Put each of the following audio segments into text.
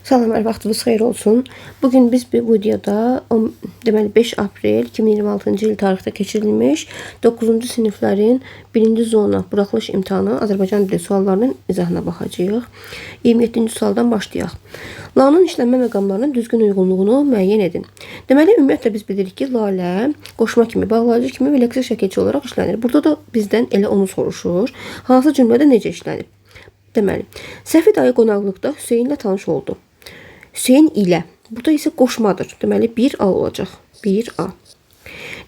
Salam, hər vaxtınız xeyir olsun. Bugün biz bu videoda deməli 5 aprel 2026-cı il tarixdə keçirilmiş 9-cu siniflərin 1-ci zona buraxılış imtahanı Azərbaycan dili suallarının izahına baxacağıq. 27-ci sualdan başlayaq. La'nın işlənmə məqamlarının düzgün uyğunluğunu müəyyən edin. Deməli, ümumiyyətlə biz bilirik ki, lalə qoşma kimi, bağlayıcı kimi və leksik şəkilçi olaraq işlənir. Burada da bizdən elə onu soruşur. Hansı cümlədə necə işlənir? Deməli, Səfid ayı qonaqlıqda Hüseynlə tanış oldu. Hüseyn ilə. Burada isə qoşmadır. Deməli 1A olacaq. 1A.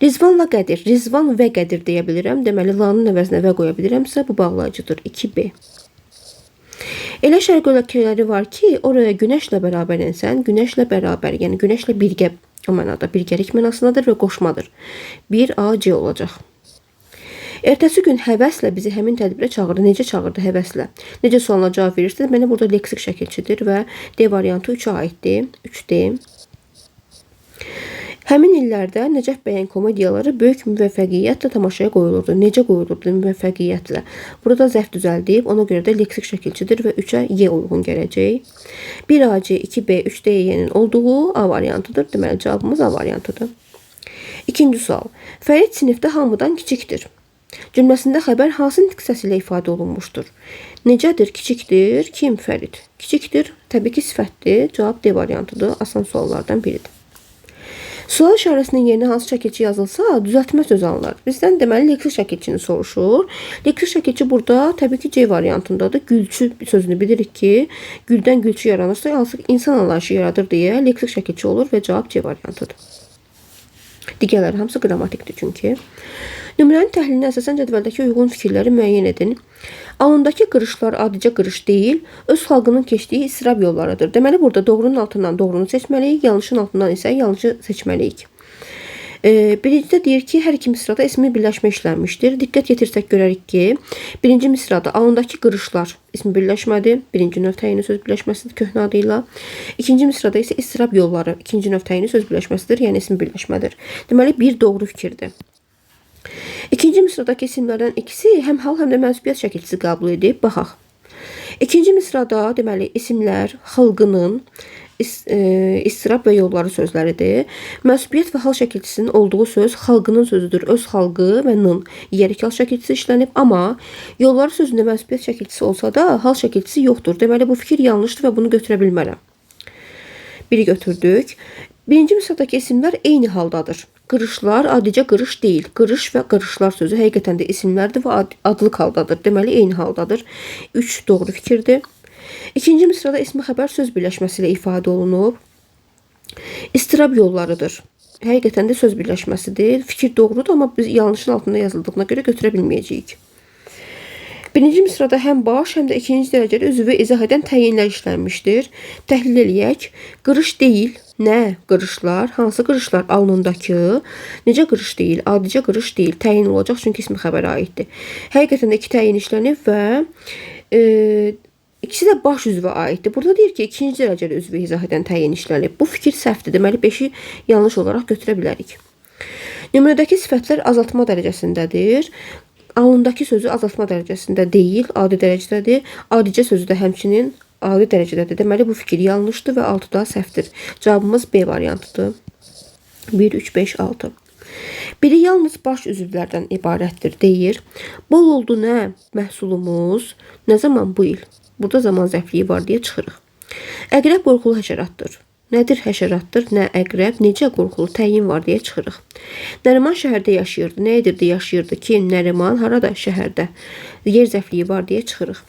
Rizvanla Qədir. Rizvan və Qədir deyə bilirəm. Deməli La'nın əvəzinə və qoya bilirəmsə bu bağlayıcıdır. 2B. Elə şərq ölkələri var ki, oraya günəşlə bərabər insən, günəşlə bərabər, yəni günəşlə birgə o mənada, birgəlik mənasındadır və qoşmadır. 1AC olacaq. Ertəsi gün həvəslə bizi həmin tədbirə çağırdı. Necə çağırdı həvəslə? Necə sualına cavab verirsiniz? Mənə burada leksik şəkilçidir və D variantı 3-ə aiddir. 3D. Həmin illərdə Nəcəf bəyin komediyaları böyük müvəffəqiyyətlə tamaşaya qoyulurdu. Necə qoyulurdu müvəffəqiyyətlə? Burada zərf düzəldib, ona görə də leksik şəkilçidir və 3-ə Y uyğun gələcək. 1AC, 2B, 3D-nin olduğu A variantıdır. Deməli cavabımız A variantıdır. İkinci sual. Fərid sinifdə hamıdan kiçikdir. Cümləsində xəbər hansı nitq səsi ilə ifadə olunmuşdur? Necədir? Kiçikdir. Kim? Fərid. Kiçikdir. Təbii ki, sifətdir. Cavab D variantıdır. Asan suallardan biridir. Sual işarəsinin yerinə hansı şəkilçi yazılsa, düzəltmə sözü alınır. Bizdən deməli leksik şəkilçini soruşur. Leksik şəkilçi burada təbii ki, C variantındadır. Gülçü sözünü bilirik ki, güldən gülçü yaranırsa, insan anlayışı yaradır deyə leksik şəkilçi olur və cavab C variantıdır. Digərləri hamısı qrammatikdir çünki. Nümunənin təhlilinə əsasən cədvəldəki uyğun fikirləri müəyyən edin. Alındakı qırışlar adicə qırış deyil, öz xalqının keçdiyi istirab yollarıdır. Deməli, burada doğrunun altından doğrunu seçməliyik, yanlışın altından isə yanlışı seçməliyik. Birincidə deyir ki, hər iki misrada ismi birləşmə işlənmişdir. Diqqət yetirsək görərik ki, birinci misrada alındakı qırışlar ismi birləşmədir. Birinci növ təyini söz birləşməsidir köhnə adıyla. İkinci misrada isə istirab yolları ikinci növ təyini söz birləşməsidir, yəni ismi birləşmədir. Deməli, bir doğru fikirdir. İkinci misradakı isimlərdən ikisi həm hal, həm də mənsubiyyət şəkilçisi qəbul edib. Baxaq. İkinci misrada deməli isimlər xalqının istirab və yolları sözləridir. Mənsubiyyət və hal şəkilçisinin olduğu söz xalqının sözüdür. Öz xalqı və nın yerik hal şəkilçisi işlənib, amma yolları sözündə mənsubiyyət şəkilçisi olsa da hal şəkilçisi yoxdur. Deməli bu fikir yanlışdır və bunu götürə bilmərəm. Biri götürdük. Birinci misradakı isimlər eyni haldadır. Qırışlar adicə qırış deyil. Qırış və qırışlar sözü həqiqətən də isimlərdir və adlıq haldadır. Deməli eyni haldadır. 3 doğru fikirdir. İkinci misrada ismi xəbər söz birləşməsi ilə ifadə olunub. İstirab yollarıdır. Həqiqətən də söz birləşməsidir. Fikir doğrudur, amma biz yanlışın altında yazıldığına görə götürə bilməyəcəyik. Birinci misrada həm baş, həm də ikinci dərəcəli üzvü izah edən təyinlər işlənmişdir. Təhlil eləyək. Qırış deyil. Nə? Qırışlar. Hansı qırışlar? Alnındakı. Necə qırış deyil? Adicə qırış deyil. Təyin olacaq, çünki ismi xəbərə aiddir. Həqiqətən də iki təyin işlənib və ikisi də baş üzvə aiddir. Burada deyir ki, ikinci dərəcəli üzvü izah edən təyin işlənib. Bu fikir səhvdir. Deməli, 5-i yanlış olaraq götürə bilərik. Nümunədəki sifətlər azaltma dərəcəsindədir. Alnındakı sözü azaltma dərəcəsində deyil, adi dərəcədədir. Adicə sözü də həmçinin adi dərəcədədir. Deməli, bu fikir yanlışdır və 6-da səhvdir. Cavabımız B variantıdır. 1, 3, 5, 6. Biri yalnız baş üzvlərdən ibarətdir, deyir. Bol oldu nə? Məhsulumuz. Nə zaman bu il? Burada zaman zərfliyi var deyə çıxırıq. Əqrəb qorxulu həşəratdır. Nədir həşəratdır? Nə əqrəb? Necə qorxulu təyin var deyə çıxırıq. Nəriman şəhərdə yaşayırdı. Nə edirdi? Yaşayırdı. Kim? Nəriman harada? Şəhərdə. Yer zərfliyi var deyə çıxırıq.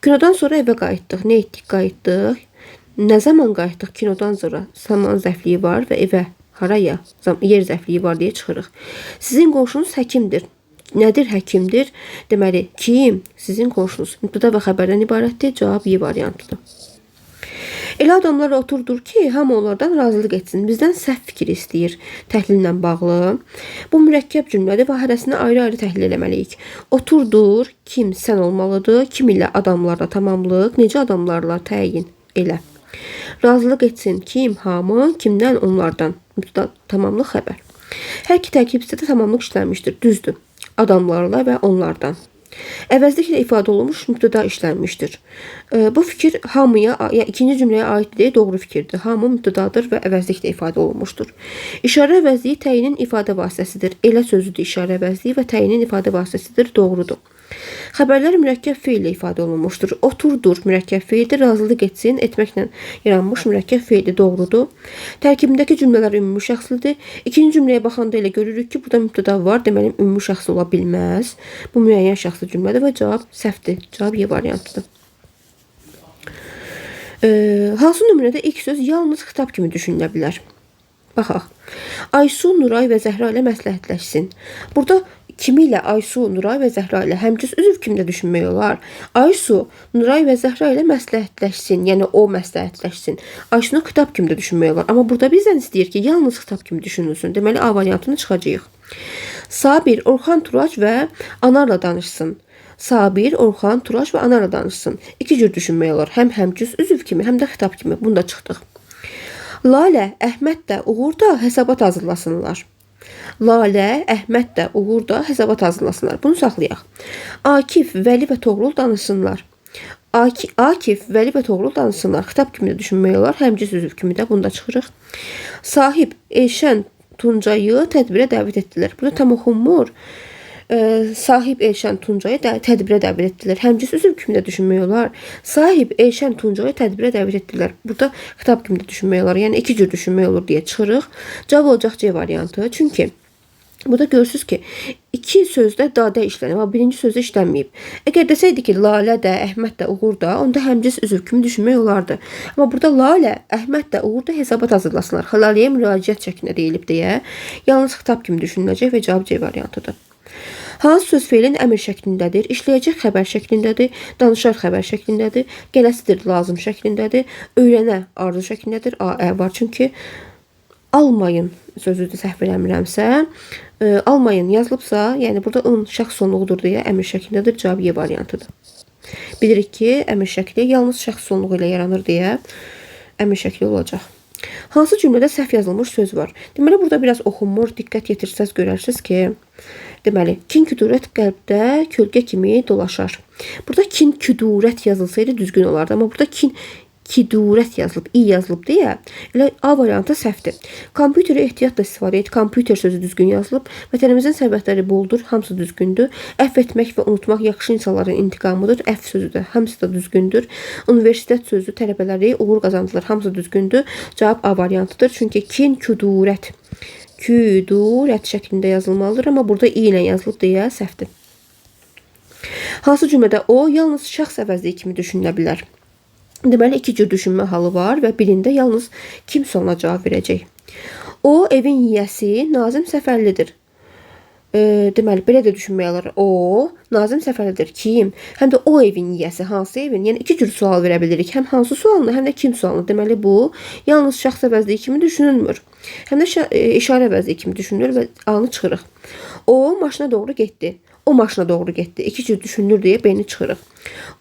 Kinodan sonra evə qayıtdıq. Nə etdik? Qayıtdıq. Nə zaman qayıtdıq? Kinodan sonra zaman zərfliyi var və evə haraya? Yer zərfliyi var deyə çıxırıq. Sizin qonşunuz həkimdir. Nədir həkimdir? Deməli, kim? Sizin qonşunuz. Mübtəda və xəbərdən ibarətdir. Cavab Y variantıdır. Elə adamlar oturdur ki, hamı onlardan razılıq etsin. Bizdən səhv fikir istəyir təhlillə bağlı. Bu mürəkkəb cümlədir və hərəsini ayrı-ayrı təhlil eləməliyik. Oturdur, kim? Sən olmalıdır. Kim ilə? Adamlarla tamamlıq. Necə adamlarla? Təyin elə. Razılıq etsin. Kim? Hamı. Kimdən? Onlardan. Tamamlıq xəbər. Hər iki tərkib hissədə tamamlıq işlənmişdir. Düzdür. Adamlarla və onlardan. Əvəzliklə ifadə olunmuş mübtəda işlənmişdir. Bu fikir hamıya, ya ikinci cümləyə aid deyil, doğru fikirdir. Hamı mübtədadır və əvəzliklə ifadə olunmuşdur. İşarə əvəzliyi təyinin ifadə vasitəsidir. Elə sözüdür işarə əvəzliyi və təyinin ifadə vasitəsidir. Doğrudur. Xəbərlər mürəkkəb feillə ifadə olunmuşdur. Oturdur mürəkkəb feildir. Razılıq etsin etməklə yaranmış mürəkkəb feildir. Doğrudur. Tərkibindəki cümlələr ümumi şəxslidir. İkinci cümləyə baxanda elə görürük ki, burada mübtəda var. Deməli ümumi şəxs ola bilməz. Bu müəyyən şəxsli cümlədir və cavab səhvdir. Cavab Y variantıdır. Hansı nümunədə ilk söz yalnız xitab kimi düşünülə bilər? Baxaq. Aysu, Nuray və Zəhra ilə məsləhətləşsin. Burada kimi ilə Aysu, Nuray və Zəhra ilə həmcins üzv kimdə düşünmək olar? Aysu, Nuray və Zəhra ilə məsləhətləşsin, yəni o məsləhətləşsin. Aysunu xitab kimdə düşünmək olar? Amma burada bizdən istəyir ki, yalnız xitab kimi düşünülsün. Deməli A variantını çıxacağıq. Sabir, Orxan, Turac və Anarla danışsın. Sabir, Orxan, Turac və Anarla danışsın. İki cür düşünmək olar. Həm həmcins üzv kimi, həm də xitab kimi. Bunda çıxdıq. Lalə, Əhməd də Uğur da hesabat hazırlasınlar. Lalə, Əhməd də Uğur da hesabat hazırlasınlar. Bunu saxlayaq. Akif, Vəli və Toğrul danışsınlar. Akif, Vəli və Toğrul danışsınlar. Xitab kimi də düşünmək olar. Həmcins üzv kimi də bunda çıxırıq. Sahib, Elşən, Tuncayı tədbirə dəvət etdilər. Burada tam oxunmur. Sahib Elşən Tuncayı tədbirə dəvət etdilər. Həmcins üzv kimi də düşünmək olar. Sahib Elşən Tuncayı tədbirə dəvət etdilər. Burada xitab kimi də düşünmək olar. Yəni iki cür düşünmək olur deyə çıxırıq. Cavab olacaq C variantı. Çünki burada görürsünüz ki, iki sözdə dadə işlənib, amma birinci sözdə işlənməyib. Əgər desəydi ki, Lalə də, Əhməd də, Uğur da, onda həmcins üzv kimi düşünmək olardı. Amma burada Lalə, Əhməd də, Uğur da hesabat hazırlasınlar. Laləyə müraciət şəklində deyilib deyə, yalnız xitab kimi düşünüləcək və cavab C variantıdır. Hansı söz feilin əmr şəklindədir? İşləyəcək xəbər şəklindədir, danışar xəbər şəklindədir, gələsidir lazım şəklindədir, öyrənə arzu şəklindədir. A var çünki almayın sözüdür səhv eləmirəmsə, almayın yazılıbsa, yəni burada ın şəxs sonluğudur deyə əmr şəklindədir. Cavab Y variantıdır. Bilirik ki, əmr şəkli yalnız şəxs sonluğu ilə yaranır deyə əmr şəkli olacaq. Hansı cümlədə səhv yazılmış söz var? Deməli, burada biraz oxunmur, diqqət yetirsəz görərsiniz ki, deməli, kin-küdurət qəlbdə kölgə kimi dolaşar. Burada kin-küdurət yazılsaydı düzgün olardı, amma burada kin-kidurət yazılıb, i yazılıb deyə, elə A variantı səhvdir. Kompüteri ehtiyatla istifadə et, kompüter sözü düzgün yazılıb, vətənimizin sərvətləri boldur, hamısı düzgündür. Əfv etmək və unutmaq yaxşı insanların intiqamıdır, əfv sözü də, hamısı da düzgündür. Universitet sözü tələbələri uğur qazandılar, hamısı düzgündür. Cavab A variantıdır, çünki kin-küdurət. Küdurət şəklində yazılmalıdır, amma burada i ilə yazılıb deyə səhvdir. Hansı cümlədə o yalnız şəxs əvəzliyi kimi düşünülə bilər? Deməli, iki cür düşünmə halı var və birində yalnız kimsə ona cavab verəcək. O, evin yiyəsi Nazim Səfərlidir. Deməli, belə də düşünmək olar. O, Nazim Səfərlidir. Kim? Həm də o evin yiyəsi. Hansı evin? Yəni, iki cür sual verə bilirik. Həm hansı sualını, həm də kim sualını. Deməli, bu yalnız şəxs əvəzliyi kimi düşünülmür. Həm də işarə əvəzliyi kimi düşünülür və A-nı çıxırıq. O, maşına doğru getdi. O maşına doğru getdi. İki cür düşünülür deyə B-ni çıxırıq.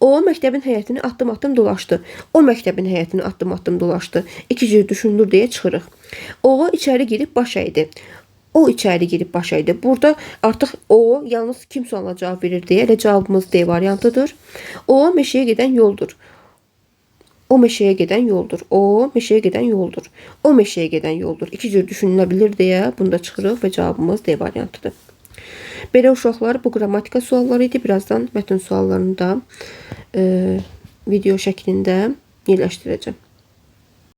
O, məktəbin həyətini addım-addım dolaşdı. O, məktəbin həyətini addım-addım dolaşdı. İki cür düşünülür deyə çıxırıq. O, içəri girib baş əydi. O, içəri girib baş əydi. Burada artıq o, yalnız kim sualına cavab verir deyə, elə cavabımız D variantıdır. O, meşəyə gedən yoldur. O, meşəyə gedən yoldur. O, meşəyə gedən yoldur. O, meşəyə gedən yoldur. İki cür düşünülə bilir deyə bunda çıxırıq və cavabımız D variantıdır. Belə uşaqlar, bu qrammatika sualları idi. Birazdan mətn suallarını da video şəklində yerləşdirəcəm.